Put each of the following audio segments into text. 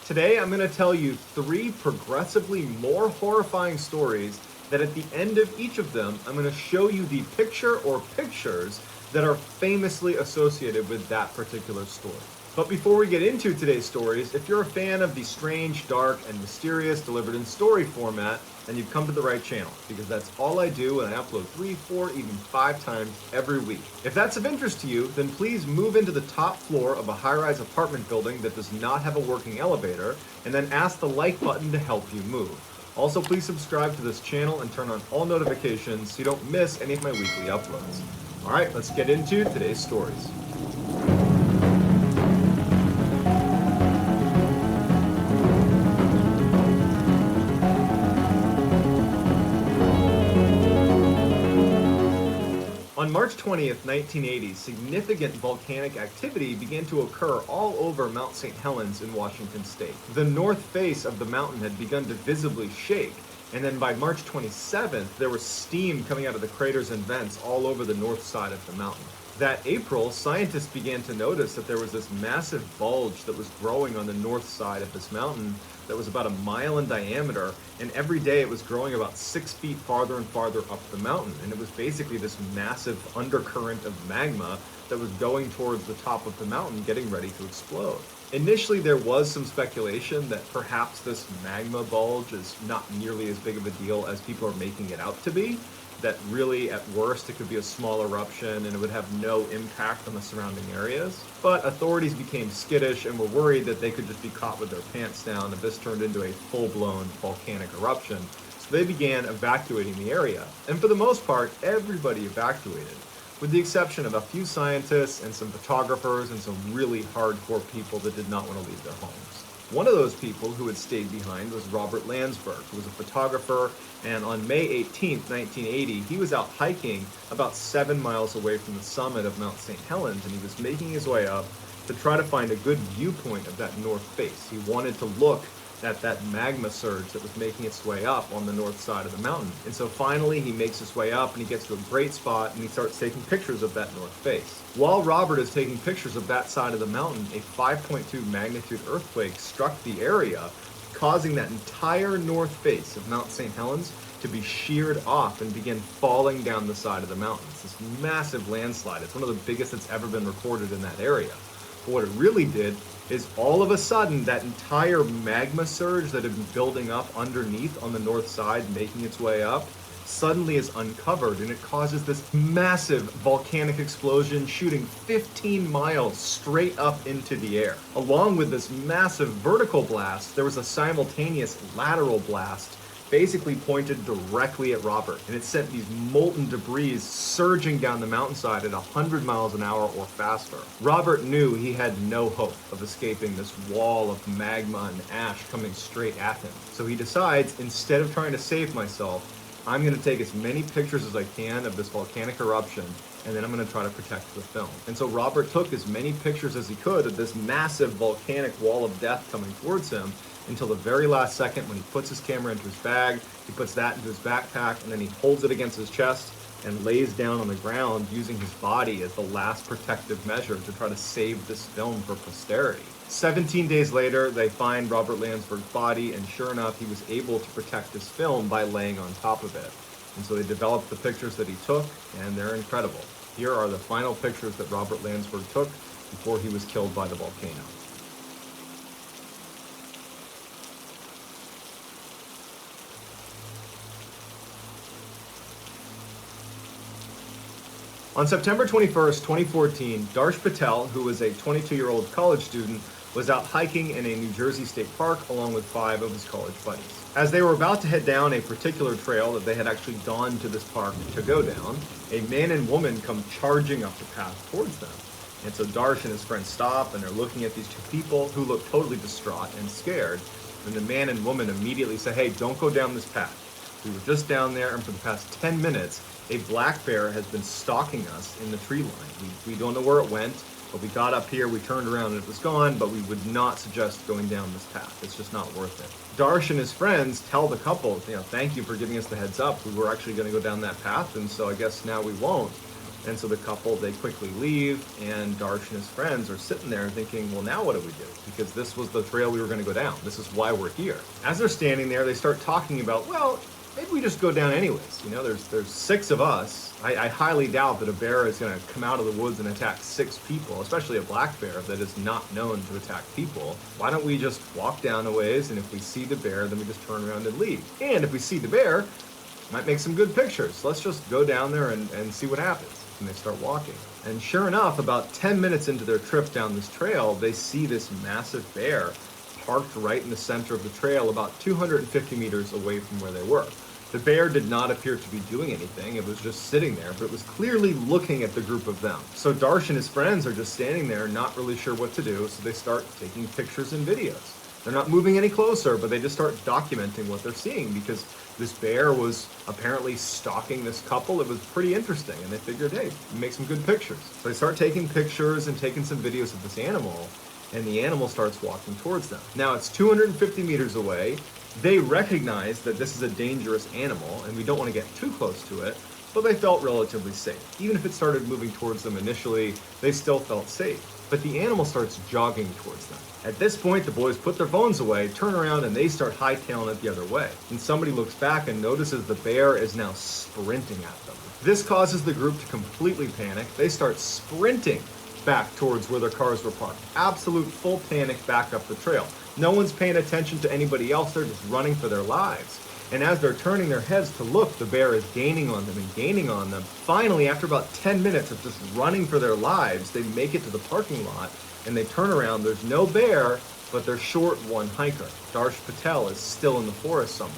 Today I'm going to tell you 3 progressively more horrifying stories that at the end of each of them, I'm going to show you the picture or pictures that are famously associated with that particular story. But before we get into today's stories, if you're a fan of the strange, dark, and mysterious delivered in story format, then you've come to the right channel, because that's all I do, and I upload 3, 4, even 5 times every week. If that's of interest to you, then please move into the top floor of a high-rise apartment building that does not have a working elevator, and then ask the like button to help you move. Also, please subscribe to this channel and turn on all notifications so you don't miss any of my weekly uploads. Alright, let's get into today's stories. On March 20th, 1980, significant volcanic activity began to occur all over Mount St. Helens in Washington state. The north face of the mountain had begun to visibly shake, and then by March 27th, there was steam coming out of the craters and vents all over the north side of the mountain. That April, scientists began to notice that there was this massive bulge that was growing on the north side of this mountain that was about a mile in diameter, and every day it was growing about 6 feet farther and farther up the mountain. And it was basically this massive undercurrent of magma that was going towards the top of the mountain, getting ready to explode. Initially, there was some speculation that perhaps this magma bulge is not nearly as big of a deal as people are making it out to be, that really at worst it could be a small eruption and it would have no impact on the surrounding areas. But authorities became skittish and were worried that they could just be caught with their pants down if this turned into a full-blown volcanic eruption. So they began evacuating the area. And for the most part, everybody evacuated, with the exception of a few scientists and some photographers and some really hardcore people that did not want to leave their homes. One of those people who had stayed behind was Robert Landsberg, who was a photographer, and on May 18, 1980, he was out hiking about 7 miles away from the summit of Mount St. Helens, and he was making his way up to try to find a good viewpoint of that north face. He wanted to look at that magma surge that was making its way up on the north side of the mountain. And so finally he makes his way up and he gets to a great spot and he starts taking pictures of that north face. While Robert is taking pictures of that side of the mountain, a 5.2 magnitude earthquake struck the area, causing that entire north face of Mount St. Helens to be sheared off and begin falling down the side of the mountain. It's this massive landslide. It's one of the biggest that's ever been recorded in that area. But what it really did is all of a sudden that entire magma surge that had been building up underneath on the north side, making its way up, suddenly is uncovered, and it causes this massive volcanic explosion shooting 15 miles straight up into the air. Along with this massive vertical blast, there was a simultaneous lateral blast basically pointed directly at Robert, and it sent these molten debris surging down the mountainside at 100 miles an hour or faster. Robert knew he had no hope of escaping this wall of magma and ash coming straight at him. So he decides, instead of trying to save myself, I'm going to take as many pictures as I can of this volcanic eruption, and then I'm going to try to protect the film. And so Robert took as many pictures as he could of this massive volcanic wall of death coming towards him, until the very last second when he puts his camera into his bag, he puts that into his backpack, and then he holds it against his chest and lays down on the ground using his body as the last protective measure to try to save this film for posterity. 17 days later, they find Robert Landsberg's body, and sure enough, he was able to protect this film by laying on top of it. And so they developed the pictures that he took, and they're incredible. Here are the final pictures that Robert Landsberg took before he was killed by the volcano. On September 21st, 2014, Darsh Patel, who was a 22-year-old college student, was out hiking in a New Jersey state park along with 5 of his college buddies. As they were about to head down a particular trail that they had actually gone to this park to go down, a man and woman come charging up the path towards them. And so Darsh and his friend stop, and they're looking at these 2 people who look totally distraught and scared. And the man and woman immediately say, "Hey, don't go down this path. We were just down there, and for the past 10 minutes, a black bear has been stalking us in the tree line. We don't know where it went, but we got up here, we turned around, and it was gone, but we would not suggest going down this path. It's just not worth it." Darsh and his friends tell the couple, "Thank you for giving us the heads up. We were actually going to go down that path, and so I guess now we won't." And so the couple, they quickly leave, and Darsh and his friends are sitting there thinking, well, now what do we do? Because this was the trail we were going to go down. This is why we're here. As they're standing there, they start talking about, well, maybe we just go down anyways. You know, there's 6 of us. I highly doubt that a bear is going to come out of the woods and attack 6 people, especially a black bear that is not known to attack people. Why don't we just walk down a ways, and if we see the bear, then we just turn around and leave. And if we see the bear, might make some good pictures. Let's just go down there and see what happens. And they start walking. And sure enough, about 10 minutes into their trip down this trail, they see this massive bear parked right in the center of the trail, about 250 meters away from where they were. The bear did not appear to be doing anything. It was just sitting there, but it was clearly looking at the group of them. So Darsh and his friends are just standing there, not really sure what to do, so they start taking pictures and videos. They're not moving any closer, but they just start documenting what they're seeing because this bear was apparently stalking this couple. It was pretty interesting, and they figured, hey, make some good pictures. So they start taking pictures and taking some videos of this animal, and the animal starts walking towards them. Now, it's 250 meters away. They recognize that this is a dangerous animal, and we don't want to get too close to it, but they felt relatively safe. Even if it started moving towards them initially, they still felt safe. But the animal starts jogging towards them. At this point, the boys put their phones away, turn around, and they start hightailing it the other way. And somebody looks back and notices the bear is now sprinting at them. This causes the group to completely panic. They start sprinting back towards where their cars were parked. Absolute full panic back up the trail. No one's paying attention to anybody else. They're just running for their lives. And as they're turning their heads to look, the bear is gaining on them and gaining on them. Finally, after about 10 minutes of just running for their lives, they make it to the parking lot and they turn around. There's no bear, but there's short one hiker. Darsh Patel is still in the forest somewhere.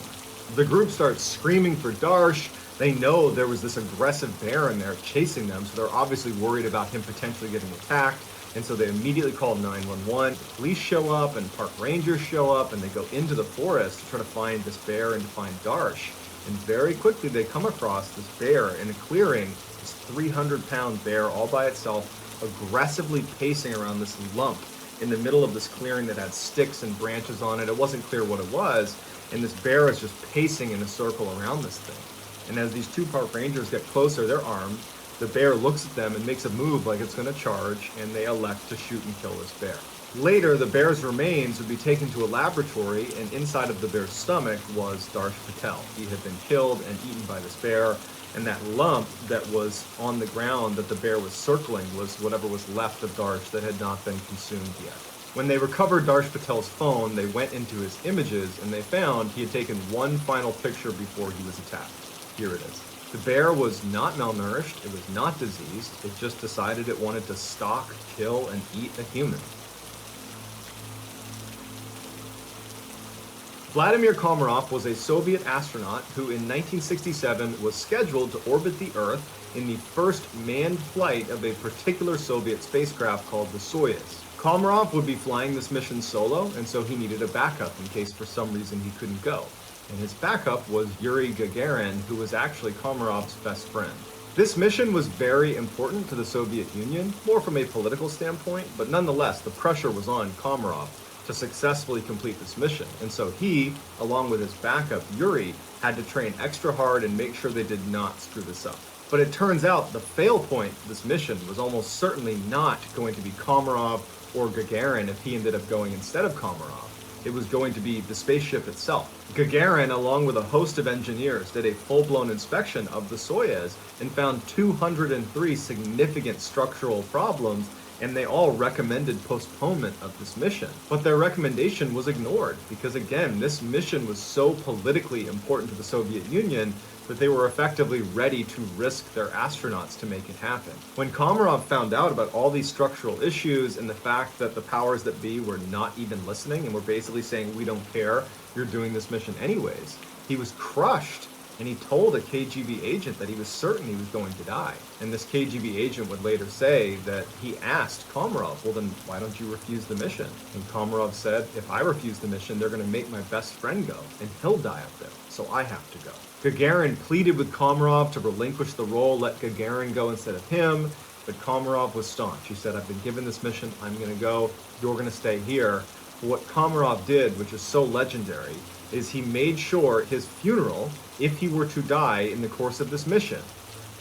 The group starts screaming for Darsh. They know there was this aggressive bear in there chasing them, so they're obviously worried about him potentially getting attacked. And so they immediately call 911. The police show up and park rangers show up, and they go into the forest to try to find this bear and to find Darsh. And very quickly they come across this bear in a clearing, this 300-pound bear all by itself, aggressively pacing around this lump in the middle of this clearing that had sticks and branches on it. It wasn't clear what it was, and this bear is just pacing in a circle around this thing. And as these 2 park rangers get closer, they're armed. The bear looks at them and makes a move like it's going to charge, and they elect to shoot and kill this bear. Later, the bear's remains would be taken to a laboratory, and inside of the bear's stomach was Darsh Patel. He had been killed and eaten by this bear, and that lump that was on the ground that the bear was circling was whatever was left of Darsh that had not been consumed yet. When they recovered Darsh Patel's phone, they went into his images, and they found he had taken one final picture before he was attacked. Here it is. The bear was not malnourished, it was not diseased, it just decided it wanted to stalk, kill, and eat a human. Vladimir Komarov was a Soviet astronaut who in 1967 was scheduled to orbit the Earth in the first manned flight of a particular Soviet spacecraft called the Soyuz. Komarov would be flying this mission solo, and so he needed a backup in case for some reason he couldn't go. And his backup was Yuri Gagarin, who was actually Komarov's best friend. This mission was very important to the Soviet Union, more from a political standpoint, but nonetheless, the pressure was on Komarov to successfully complete this mission. And so he, along with his backup, Yuri, had to train extra hard and make sure they did not screw this up. But it turns out the fail point of this mission was almost certainly not going to be Komarov or Gagarin if he ended up going instead of Komarov. It was going to be the spaceship itself. Gagarin, along with a host of engineers, did a full-blown inspection of the Soyuz and found 203 significant structural problems, and they all recommended postponement of this mission. But their recommendation was ignored because, again, this mission was so politically important to the Soviet Union that they were effectively ready to risk their astronauts to make it happen. When Komarov found out about all these structural issues and the fact that the powers that be were not even listening and were basically saying, we don't care, you're doing this mission anyways, he was crushed. And he told a KGB agent that he was certain he was going to die. And this KGB agent would later say that he asked Komarov, well then why don't you refuse the mission? And Komarov said, if I refuse the mission, they're going to make my best friend go, and he'll die up there, so I have to go. Gagarin pleaded with Komarov to relinquish the role, let Gagarin go instead of him, but Komarov was staunch. He said, I've been given this mission, I'm going to go, you're going to stay here. But what Komarov did, which is so legendary, is he made sure his funeral, if he were to die in the course of this mission,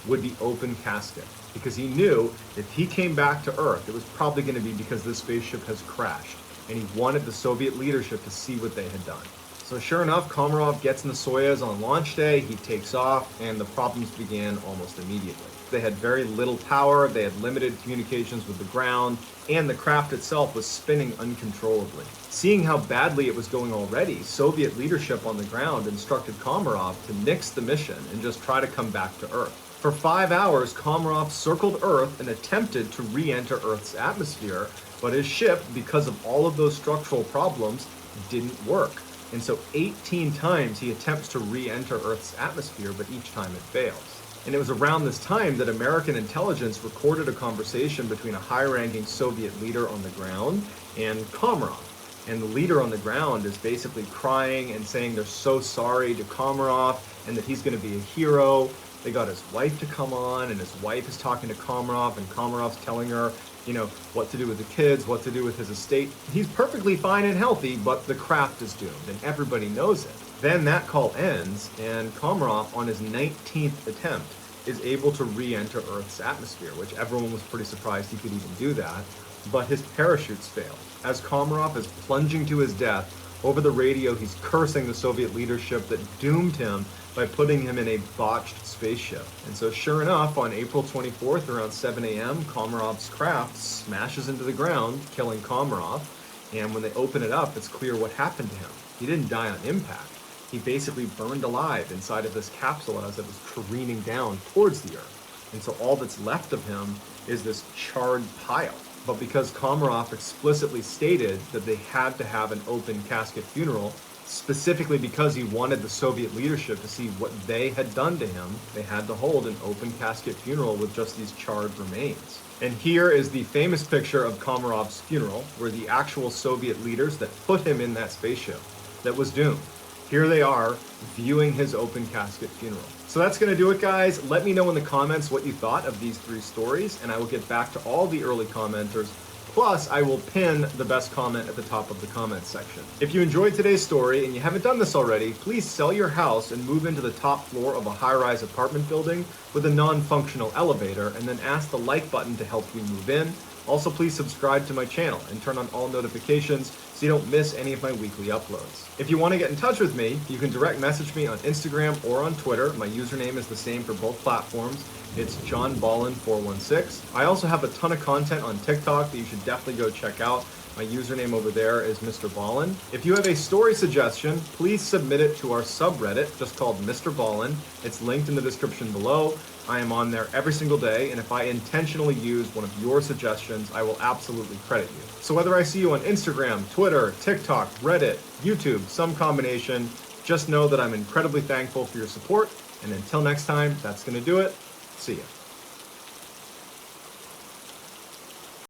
would be open casket. because he knew if he came back to Earth, it was probably going to be because this spaceship has crashed, and he wanted the Soviet leadership to see what they had done. So sure enough, Komarov gets in the Soyuz on launch day, he takes off, and the problems began almost immediately. They had very little power, they had limited communications with the ground, and the craft itself was spinning uncontrollably. Seeing how badly it was going already, Soviet leadership on the ground instructed Komarov to nix the mission and just try to come back to Earth. For 5 hours, Komarov circled Earth and attempted to re-enter Earth's atmosphere, but his ship, because of all of those structural problems, didn't work. And so 18 times he attempts to re-enter Earth's atmosphere, but each time it fails. And it was around this time that American intelligence recorded a conversation between a high-ranking Soviet leader on the ground and Komarov. And the leader on the ground is basically crying and saying they're so sorry to Komarov and that he's going to be a hero. They got his wife to come on, and his wife is talking to Komarov, and Komarov's telling her, what to do with the kids, what to do with his estate. He's perfectly fine and healthy, but the craft is doomed, and everybody knows it. Then that call ends, and Komarov, on his 19th attempt, is able to re-enter Earth's atmosphere, which everyone was pretty surprised he could even do that, but his parachutes failed. As Komarov is plunging to his death, over the radio he's cursing the Soviet leadership that doomed him by putting him in a botched spaceship. And so sure enough, on April 24th around 7 a.m., Komarov's craft smashes into the ground, killing Komarov, and when they open it up, it's clear what happened to him. He didn't die on impact. He basically burned alive inside of this capsule as it was careening down towards the Earth. And so all that's left of him is this charred pile. But because Komarov explicitly stated that they had to have an open casket funeral, specifically because he wanted the Soviet leadership to see what they had done to him, they had to hold an open casket funeral with just these charred remains. And here is the famous picture of Komarov's funeral, where the actual Soviet leaders that put him in that spaceship that was doomed, here they are viewing his open casket funeral. So that's going to do it, guys. Let me know in the comments what you thought of these 3 stories, and I will get back to all the early commenters. Plus, I will pin the best comment at the top of the comments section. If you enjoyed today's story and you haven't done this already, please sell your house and move into the top floor of a high-rise apartment building with a non-functional elevator, and then ask the like button to help you move in. Also, please subscribe to my channel and turn on all notifications so you don't miss any of my weekly uploads. If you want to get in touch with me, you can direct message me on Instagram or on Twitter. My username is the same for both platforms. It's JohnBallin416. I also have a ton of content on TikTok that you should definitely go check out. My username over there is Mr. Ballin. If you have a story suggestion, please submit it to our subreddit, just called Mr. Ballin. It's linked in the description below. I am on there every single day, and if I intentionally use one of your suggestions, I will absolutely credit you. So whether I see you on Instagram, Twitter, TikTok, Reddit, YouTube, some combination, just know that I'm incredibly thankful for your support. And until next time, that's going to do it. See ya.